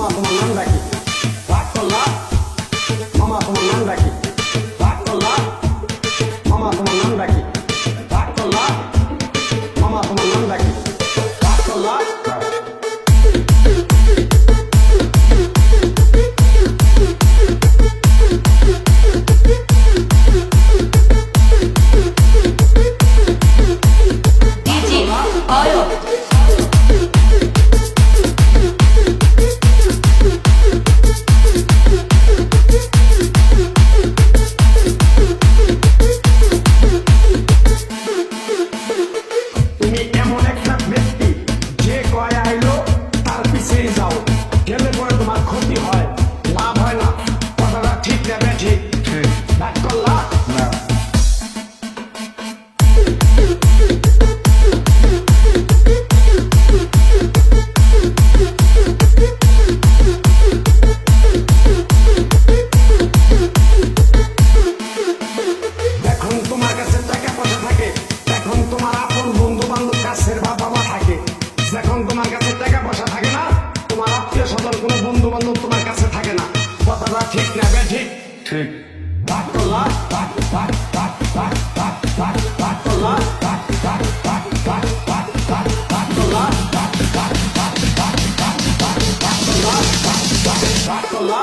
মামা তোমার নামটা কি? রাগ করলা? মামা তোমার নামটা কি? রাগ করলা? মামা তোমার নামটা কি? রাগ করলা? মামা তোমার নামটা কি? রাগ করলা? যখন তোমার কাছে টাকা পয়সা থাকে না, তোমার আত্মীয় স্বজন কোনো বন্ধু বান্ধব তোমার কাছে থাকে না। কথাটা ঠিক না বে? ঠিক ঠিক। রাগ করলা? রাগ রাগ রাগ রাগ রাগ রাগ রাগ করলা? রাগ রাগ রাগ রাগ রাগ রাগ রাগ করলা? রাগ রাগ রাগ রাগ রাগ রাগ রাগ করলা? রাগ রাগ রাগ করলা?